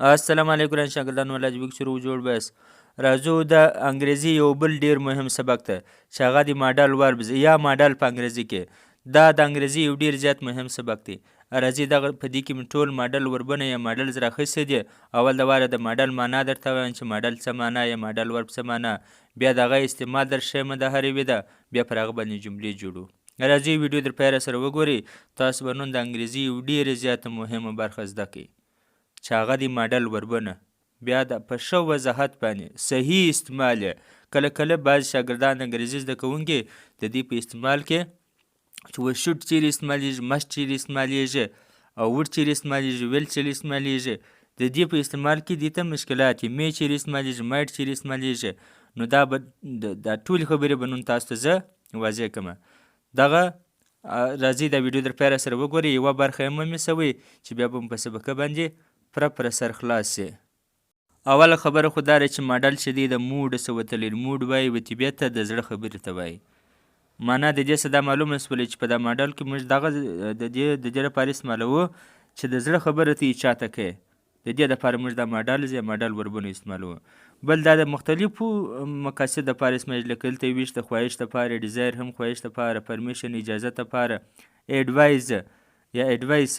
السلام علیکم ګران شاګردان ولې موږ شروع جوړ بس راځو د انګریزي یو بل ډیر مهم سبق ته چې هغه د ماډل وربز یا ماډل په انګریزي کې دا د انګریزي یو ډیر زیات مهم سبق دی. راځي دغه په دې کې مې ټول ماډل وربونه یا ماډلز راخیستي دي. اول د واره د ماډل معنا درته وایم چې ماډل څه معنا یا ماډل ورب څه معنا، بیا د هغه استعمال درښیم د هرې وي ده، بیا پر هغه باندې جملې جوړو. راځئ ویډیو در پیله سره وګورئ. تاسو به نن د انګریزي یو ډیره زیاته مهمه برخه زده کړئ چې هغه د ماډل وربونه. بیا د په ښه وضاحت باندې صحیح استعمال یې. کله کله بعض شاګردان انګریزي زده کوونکي د دې په استعمال کې چې و شوډ چیرې استعمالیږي، مست چیرې استعمالیږي او وډ چیرې استعمالیږي، ویل چیرې استعمالیږي، د دې په استعمال کې دې ته مشکلات یې. می چیرې استعمالیږي، مایټ چیرې استعمالیږي. نو دا به دا ټولې خبرې به نن تاسو ته زه واضح کړم. دغه راځئ دا ویډیو در پیله سره وګورئ. یوه برخه یې مه مسوئ چې بیا به مو په سبقه باندې پر سر خلاص شي. اوله خبره خو دا ده چې ماډل چې دی د موډ څه وتلی، موډ وایي و طبیعت ته د زړه خبرې ته وایي. معنا د دې څه دا معلومه شوله چې په دا ماډل کې موږ دغه د دې لپاره استعمالوو چې د زړه خبره ته یې چاته کوې. د دې دپاره موږ دا ماډلز یا ماډل وربونه استعمالوو. بل دا د مختلفو مقاصد دپاره استعمالیږي، لکه دلته ویش د خواهش دپاره، ډیزایر هم خواهش دپاره، پرمیشن اجازت دپاره، ایډوایز یا ایډوایس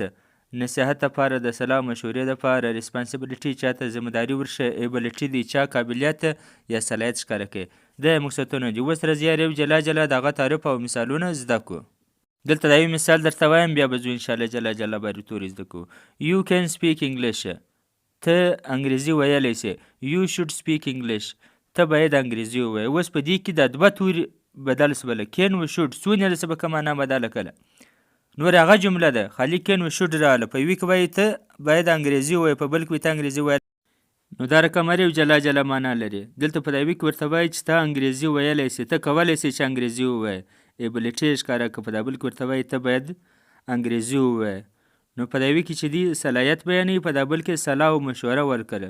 نصیحت دپاره، د صلاح مشورې دپاره، ریسپانسیبلیټي چاته ذمهداري ورښیي، ایبلیټي د چا قابلیت یا صلاحیت ښکاره کوي. دا مقصدونه دي. اوس راځي یو جلا جلا د هغه تعریف او مثالونه زده کړو. دلته دا یو مثال درته وایم، بیا به زه انشاءالله جلا جلا باریتورې زده کړو. یو کین سپیک انګلیش، ته انګریزي ویلی سې. یو شوډ سپیک انګلیش، ته باید انګریزي ووایې. اوس په دې کې دا دوه توري بدل شوله، کین و شوډ، څو نه د سبقه معنا بدله کړله. نور هغه جمله ده، خالي کین و شوډ راغله. په یوې کې وایي ته باید انګریزي ووایې، په بل کې وایي ته انګریزي وایې. نو دا رقم هر یو جلا جلا معنا لري. دلته په یوې کې ورته وایي چې ته انګریزي ویلی سې، ته کولی سې چې انګریزي ووایې، ایبلیټي یې ښکاره کړه. په دا بل کې ورته وایي ته باید انګریزي ووایې. نو په یوې کې چې دی صلاحیت بیانوي، په دا بل کې صلاح او مشوره ورکړه.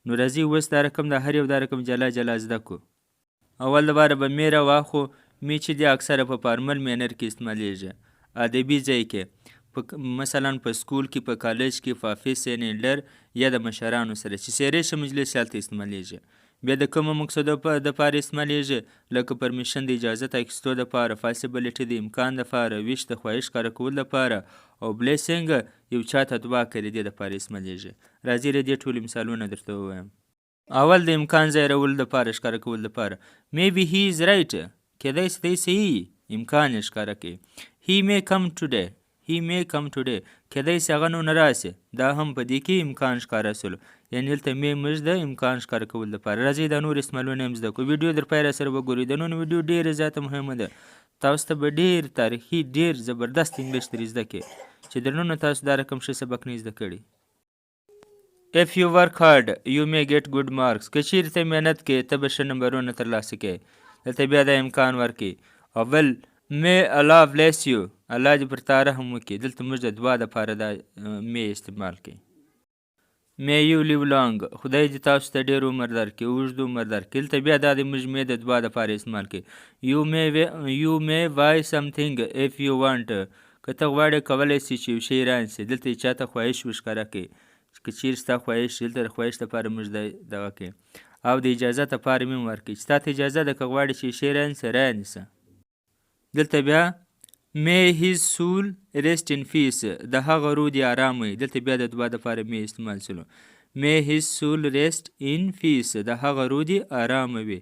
نو راځئ اوس دا رقم د هر یو دا رقم جلا جلا زده کړو. اول دپاره به می راواخو. می چې دی اکثره په فارمل مینر کې استعمالیږي، ادبي ځای کې، مثلا په سکول کې، په کالج کې، په افیس یعنې ایلډر یا د مشرانو سره چې سیریش مجلس هلته استعمالیږي. بیا د کومو مقصدو دپاره استعمالیږي، لکه پرمیشن د اجازت اخیستو دپاره، پاسیبلیټي د امکان دپاره، ویش د خواهش ښکاره کولو دپاره، او بلیسینګ یو چاته دعا کوي د دې دپاره استعمالیږي. راځئ د دې ټولې مثالونه درته ووایم. اول د امکان ځایرولو دپاره، ښکاره کولو دپاره. میبي هی از رایټ، کیدای شي دی صحیح، امکان یې ښکاره کوي. he may come today، he may come today، کیدای شي هغه نن راشي. دا هم په دې کې امکان ښکاره شولو، یعنې دلته می موږ د امکان ښکاره کولو دپاره. راځئ دا نور استعمالونه هم زده کړو. ویډیو در پیله سره وګورئ. د نن ویډیو ډېره زیاته مهمه ده. تاسو ته به ډېر تاریخي، ډېر زبردست انګلیش در زده کړي چې در نن تاسو دا رقم ښه سبق نه زده کړي. if you work hard you may get good marks، که چیرې ته محنت کوې ته به ښه نمبرونه ترلاسه کوې. دلته بیا دا امکان ورکوي. اول may Allah bless you، الله دې پر تا رحم وکړي. دلته موږ د دعا دپاره دا may استعمال کوي. may you live long، خدای دې تاسو ته ډېر عمر درکړي، اوږد عمر درکړي. دلته بیا دا د موږ may د دعا دپاره استعمال کوي. you may buy something if you want، که ته غواړې کولی شي چې یو شی رانیسي. دلته یې چاته خواهش ښکاره کوي، که چیرې ستا خواهش، دلته د خواهش دپاره موږ دغه کوي. او د اجازت دپاره مې هم ورکوي چې تا ته اجازه ده که غواړې چې شی رانیسه رانیسه. دلته بیا may his soul rest in peace، د هغه روح دې ارام وي. دلته بیا د دعا دپاره may استعمال شلو. may his soul rest in peace، د هغه روح دې ارام وي.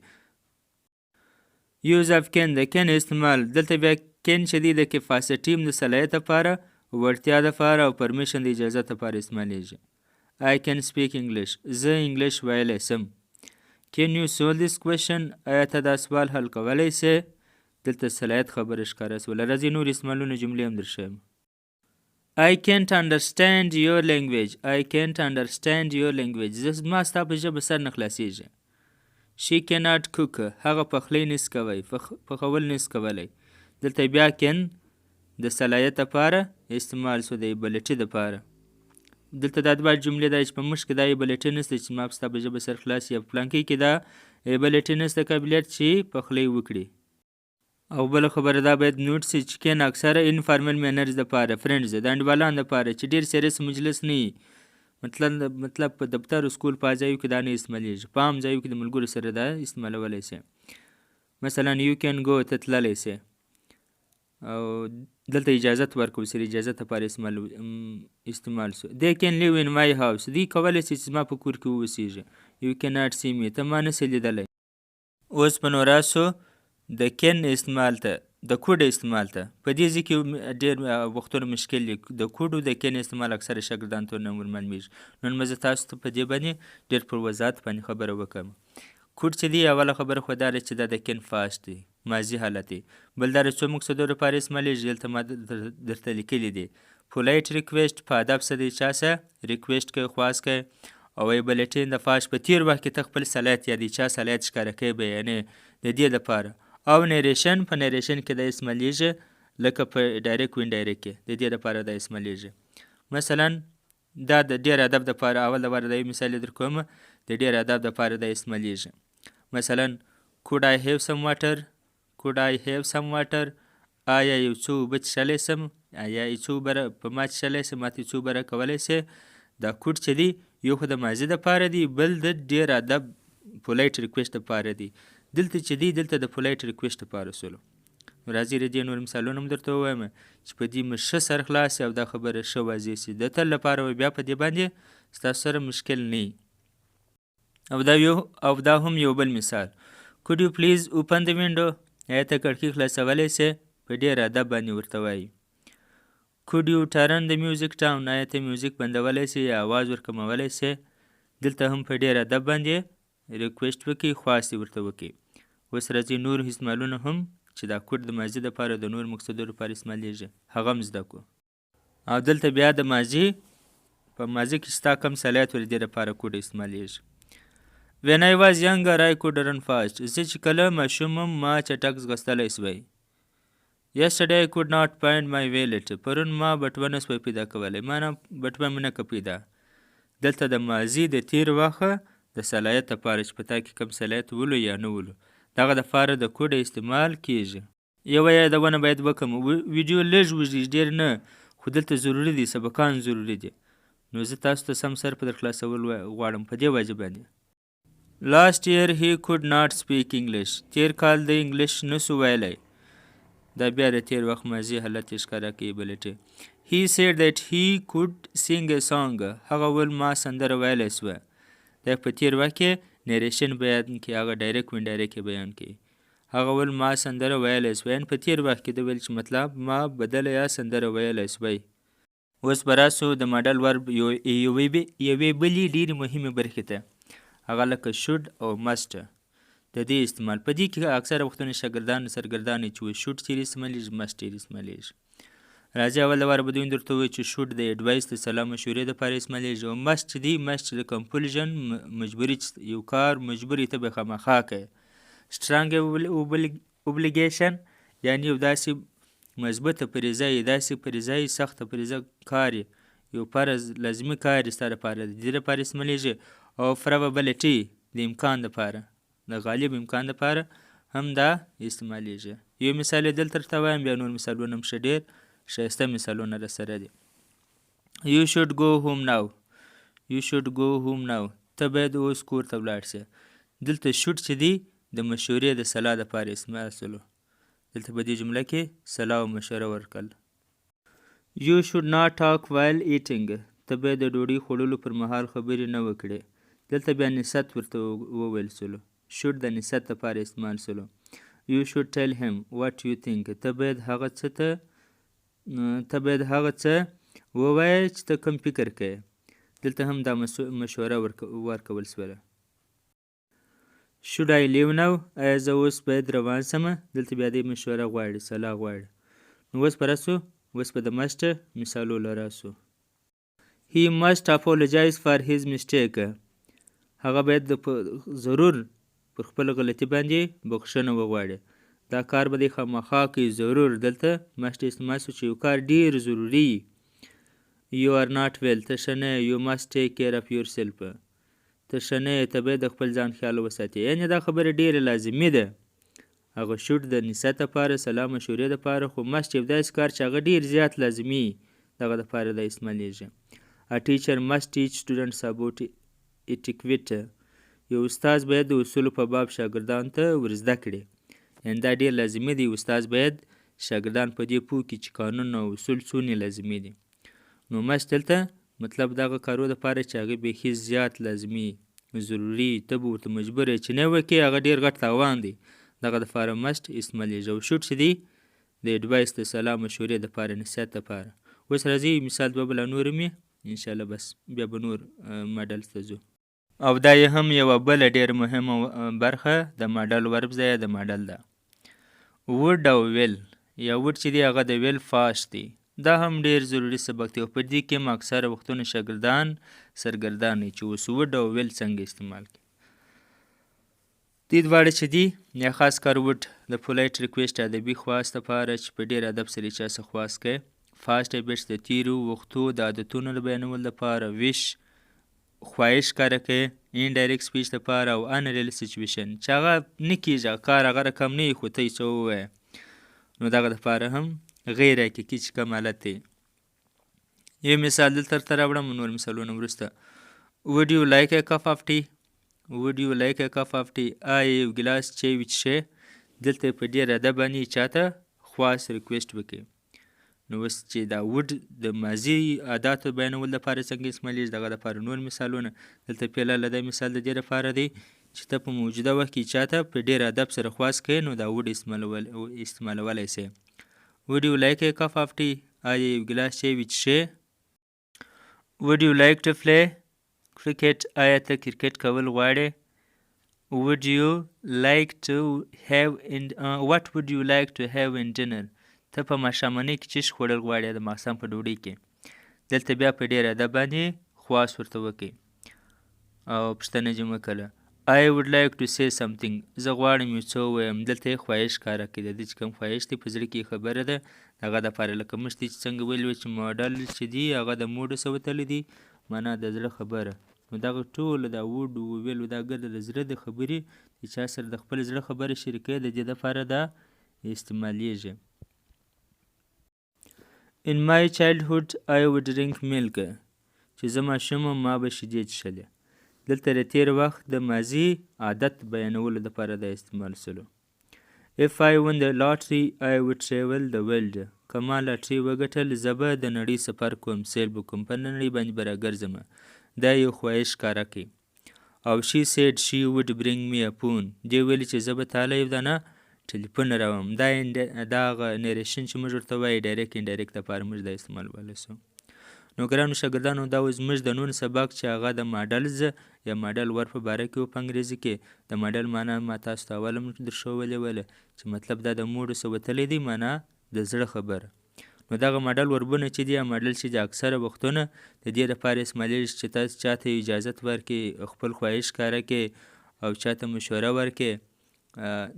use of can، د can استعمال. دلته بیا can چې دی د کفاسټي د صلاحیت دپاره، وړتیا دپاره او پرمیشن د اجازت دپاره استعمالیږي. I can speak English، زه انګلیش ویلی سم. can you solve this question، آیا ته دا سوال حل کولی سې. دلته صلاحیت خبره ښکاره شوله. راځئ نور استعمالونه جملې هم درښیم. I can't understand your language، I can't understand your language، زما ستا په ژبه سر نه خلاصېږي. she cannot cook، هغه پخلی نس کوی، پخول نس کولی. دلته بیا can د صلاحیت دپاره استعمال شو، د ایبلیټي دپاره. دلته دا دوه جملې ده چې په موږ کې دا ایبلیټي نشته چې زما په ستا په ژبه سر خلاص، یا په پلانکي کې دا ایبلیټي نشته قابلیت چې پخلی وکړي. او بله خبره دا باید نوټ شي چې کین اکثره انفارمل مینرز دپاره، فرینډز د انډیوالانو دپاره چې ډېر سیریس مجلس نه وي، مطلب په دفتر او سکول په ځایو کې دا نه استعمالیږي. په عام ځایو کې د ملګرو سره دا استعمالولی سي. مثلا یو کین گو ته تللی سي او دلته اجازت ورکول سي، اجازت لپاره استعمال سو. they can live in my house. دوی کولی سي چې زما په کور کې واوسیږي. you cannot see me. ته ما نسې لیدلی. اوس په نو راسو د کین استعمال ته، د کوډ استعمال ته. په دې ځای کې ډېر وختونه مشکل دي. د کوډ او د کین استعمال اکثره شاګردانو ته نه ورمعلومیږي. نن به زه تاسو ته په دې باندې ډېر پر وضاحت باندې خبره وکړم. کوډ چې دی اوله خبره خو دا ده چې دا د کین فاست دی، ماضي حالت دی. بل دا د څو مقصدو لپاره استعمالیږي. دلته ما درته لیکلي دي. پولیټ ریکویسټ په ادب څه دی، چا څه ریکویسټ کوي، خواست کوي. او بلټین د فاش په تیر وخت کې ته خپل صلاحیت یا د چا صلاحیت ښکاره کوي بیانې د دې لپاره. او نیریشن، په نیریشن کې د استعمالیږي لکه په ډایرکټ و انډایرکټ کې د دې لپاره د استعمالیږي. مثلا دا د ډېر ادب دپاره اول لپاره د یو مثال در کوم، د ډېر ادب دپاره د استعمالیږي. مثلا could I have some water، could I have some water، آیا یو څو اوبه څښلی سم، آیا یو څو اوبه په ما څښلی سم، ماته یو څو اوبه راکولی سې. دا کوډ چې دی یو خو د ماضي دپاره دی، بل د ډېر ادب پولیټ ریکویسټ دپاره دی. دلته چې دی دلته د پولیټ ریکویسټ دپاره سولو. راځئ د دې نور مثالونه هم درته ووایم چې په دې مو ښه سر خلاص او دا خبره ښه واضح سي. د تل لپاره به بیا په دې باندې ستاسو سره مشکل نه وي. او دا هم یو بل مثال. could you please open the window، آیا ته کړکۍ خلاصولی سې، په ډېر ادب باندې ورته وایي. could you turn the music down، آیا ته میوزیک بندولی سې یا آواز ورکمولی سې. دلته هم په ډېر ادب باندې ریکویسټ وکړي، خواست یې ورته وکړي. اوس راځي نور استعمالونه هم چې دا کوډ د ماضي دپاره د نور مقصدو لپاره استعمالیږي، هغه هم زده کړو. او دلته بیا د ماضي په ماضي کې ستا کوم صلاحیت ور دې لپاره کوډ استعمالیږي. when I was younger I could run fast، زه چې کله ماشوم وم ما چټک ځغستلی سوی. yesterday I could not find my wallet، پرون ما بټوه نه سوی پیدا کولی، ما نه بټوه مې نه که پیدا. دلته د ماضي د تیر وخت د صلاحیت لپاره چې په تا کې کوم صلاحیت ولو یا نه ولو، دغه دپاره د کوډ استعمال کیږي. یوه یادونه باید وکړم، ویډیو لږ وږدي، ډېر نه، خو دلته ضروري دي، سبقان ضروري دي. نو زه تاسو ته سم سر په در خلاصول غواړم په دې وجه باندې. last year he could not speak English، تیر کال د انګلیش نسو ویلی. دا بیا د تیر وخت ماضي حالت ښکاره کوي بلټې. he said that he could sing a song، هغه ول ما سندره ویلی سوه. دا په تیر وخت کې نیریشن بیان کوي، هغه ډایرکټ و انډایرکټ بیان کوي. هغه ول ما سندره ویلی سوه، یعنې په تیر وخت کې د ویل چې مطلب ما بدله یا سندره ویلی سوی. اوس به راسو د ماډل ورب یوې بلې ډېرې مهمې برخې ته، هغه لکه should او must د دې استعمال. په دې کې اکثره وختونه شاګردان سرګردان چې وایي should چیرې استعمالیږي، must چیرې استعمالیږي. راځئ اول لپاره به دوی درته ووایي چې should د ایډوایس د سلا مشورې دپاره استعمالیږي، او must دی must د کمپلژن مجبوري، یو کار مجبوري ته به خامخا کوي. strong obligation یعنې یو داسې مثبته فریضه یې، داسې فریضه یې، سخته فریضه کار یې، یو فرض لازمي کار یې ستا لپاره د دې لپاره استعمالیږي. او probability د امکان دپاره، د غالب امکان دپاره هم دا استعمالیږي. یو مثال یې دلته درته وایم، بیا نور مثالونه هم ښه ډېر ښایسته مثالونه راسره دي. you should go home now، you should go home now، ته باید اوس کور ته ولاړ سې. دلته should چې دی د مشورې د سلا دپاره استعمال سولو. دلته په دې جمله کې سلا او مشوره ورکړل. you should not talk while eating، ته باید د ډوډۍ خوړلو پر مهال خبرې نه وکړې. دلته بیا نصت ورته وویل سولو، should د نصت لپاره استعمال سولو. you should tell him what you think، ته باید هغه څه ووایې چې ته کوم فکر کوې. دلته هم دا مشوره ورکول سوله. should I leave now، آیا زه اوس باید روان سمه. دلته بیا دې مشوره غواړي، سلا غواړي. نو اوس به راسو، اوس به د must مثالو له راسو. he must apologize for his mistake، هغه باید ضرور پر خپل غلطي باندې بخښنه وغواړي. دا کار به دی خامخا کوي، ضرور. دلته must استعمال شو چې یو کار ډېر ضروري. you are not well، ته ښه نه، you must take care of yourself، ته ښه نه، ته باید د خپل ځان خیال وساتې. یعنې دا خبره ډېره لازمي ده. هغه should د نصت لپاره، سلا مشورې دپاره، خو must یو داسې کار چې هغه ډېر زیات لازمي، دغه دپاره دا استعمالیږي. A teacher must teach students about etiquette. یو استاد باید د اصولو په باب شاګردانو ته ور زده کړي. یعنې دا ډېر لازمي دی. استاد باید شاګردان په دې پوه کړي چې قانون او اصول څونه لازمي دي. نو must دلته مطلب دغه کارو دپاره چې هغه بیخي زیات لازمي ضروري ته به ورته مجبور یې چې نه وکړې هغه ډېر غټ تاوان دی. دغه دپاره must استعمالیږي. او should چې دی د اډوایس د صلاح مشورې دپاره نصیحت دپاره. اوس راځئ مثال دوه بله نور هم انشاءالله بس بیا به نور ماډل ته ځو. او دا یې هم یوه بله ډېره مهمه برخه د ماډل ورب ځای د ماډل ده. وډ او ویل یا وډ چې دی هغه د ویل فاش دی. دا هم ډېر ضروري سبق دی او په دې کې هم اکثره وختونه شاګردان سرګردان وي چې اوس وډ او ویل څنګه استعمال کړي. دې دواړه چې دي یا خاص کار وډ د پولیټ ریکویسټ ادبي خواست دپاره چې په ډېر ادب سره یې چا څه خواست کوي. فاسټ هیبټس د تیرو وختو د عادتونو د بیانولو دپاره. ویش خواهش ښکاره کوي. انډایرکټ سپیچ دپاره. او انریل سچویشن چې هغه نه کېږي کار هغه رقم نه وي خو ته یې څه ووایه نو دغه دپاره هم غیر حقیقي چې کوم حالت دی. یو مثال دلته درته راوړم نور مثالونه وروسته. would you like a cup of tea? would you like a cup of tea? آیا یو ګیلاس چای وڅښې؟ دلته په ډېر ادب باندې چاته خواست ریکویسټ وکړي. نو اوس چې دا وډ د ماضي عاداتو بیانولو دپاره څنګه استعمالیږي دغه دپاره نور مثالونه. دلته فعلا دا مثال د دې دپاره دی چې ته په موجوده وخت کې چاته په ډېر ادب سره خواست کوې نو دا وډ استعمالولی سې. would you like a cup of tea? آیا یو ګیلاس چای وڅښې؟ would you like to play cricket? آیا ته کرکټ کول غواړې؟ would you like to have what would you like to have in dinner? ته په ماښامنۍ کې څه شي خوړل غواړې د ماښام په ډوډۍ کې. دلته بیا په ډېر ادب باندې خواست ورته وکړئ او پوښتنه دې وکړه. I would like to say something. زه غواړم یو څه ووایم. دلته یې خواهش ښکاره کړي. د دې چې کوم خواهش دی په زړه کې خبره ده دغه دپاره لکه مخکې چې څنګه ویلي وو چې ماډل چې دی هغه د موډو سره وتلی دی معنا د زړه خبره. نو دغه ټوله دا وډ وویل دا ګرده د زړه د خبرې چې چا سره د خپل زړه خبره شریکوي د دې دپاره دا استعمالیږي. In my childhood I would drink milk. چې زه ماشوم وم ما به شیدې څښلې. دلته د تېر وخت د ماضي عادت بیانولو دپاره دا استعمال سلو. If I won the lottery I would travel the world. که ما لاټري وګټل زه به د نړۍ سفر کوم سیل به کوم په نړۍ باندې به راګرځم. دا یو خواهش ښکاره کوي. او she said she would bring me a phone. دې ویلي چې زه به تاله یو دانه ټلیفون راوړم. دا هغه نیریشن چې موږ ورته وایي ډایرکټ انډایرکټ دپاره موږ دا استعمالولی سو. نو ګرانو شاګردانو دا اوس زموږ د نن سبق چې هغه د ماډلز یا ماډل ور په باره کې و په انګریزي کې. د ماډل معنا ما تاسو ته اوله درښولې وله چې مطلب دا د موډو څه وتلی دی معنا د زړه خبره. نو دغه ماډل وربونه چې دی ماډل چې د اکثره وختونه د دې دپاره استعمالیږي چې تاسو چاته اجازت ورکړي خپل خواهش ښکاره کړي او چاته مشوره ورکړي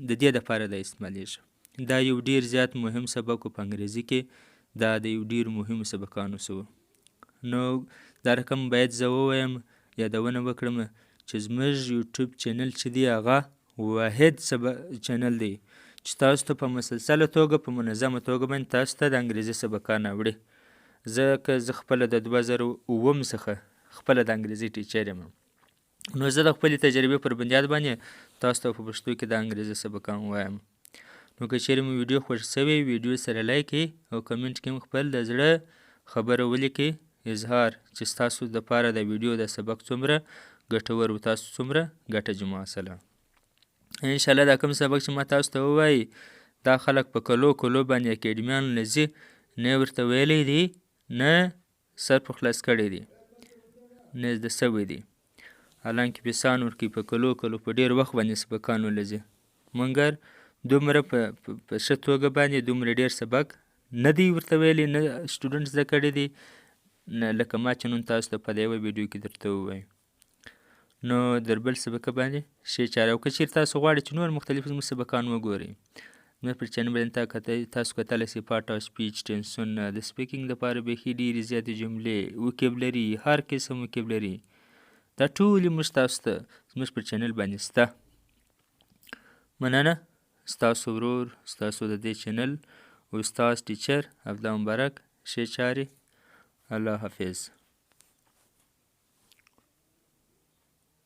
د دې دپاره دا استعمالیږي. دا یو ډیر زیات مهم سبق په انګریزي کې. دا د یو ډیر مهمو سبقانو څخه نو دا رقم باید زه ووایم یادونه وکړم چې زموږ یوټیوب چینل چې دی هغه واحد چینل دی چې تاسو ته په مسلسله توګه په منظمه توګه باندې تاسو ته د انګریزي سبقان اوړي. زه خپله د 2007 څخه خپله د انګریزي ټیچر یم. نو زه د خپلې تجربې پر بنیاد باندې تاسو ته په پښتو کې د انګریزي سبقان وایم. نو که چیرې مو ویډیو خوښ شوی ویډیو سره لایک کړئ او کمنټ کې خپل د زړه خبره ولیکئ اظهار چې ستاسو دپاره د ویډیو د سبق څومره ګټور و تاسو څومره ګټه جمع حاصله. انشاءالله دا کوم سبق چې ما تاسو ته ووایي دا خلک په کلو باندې اکیډمیانو نه ځي نه ورته ویلی دی نه سر په خلاص کړی دی نه زده سوی دی حالانکې پیسان ورکوي په کلو په ډېر وخت باندې سبقان ولځي. مګر دومره په ښه توګه باندې دومره ډېر سبق نه دی ورته ویلی نه سټوډنټ زده کړی دی نه لکه ما چې نن تاسو ته په یوه ویډیو کې درته ووایم. نو در بل سبق باندې ښې چاره او که چېرې تاسو غواړئ چې نور مختلف زموږ سبقان وګورئ زموږ پر چینل باندې تاسو کتلی سئ پارټ آف سپیچ ټینسونه د سپیکینګ دپاره بیخي ډېرې زیاتې جملې وکیبلري هر قسم وکیبلري دا ټولې موږ تاسو ته زموږ پر چینل باندې شته. مننه ستاسو ورور ستاسو د دې چینل استاد ټیچر عبدالله مبارک. ښې چارې. الله حافظ.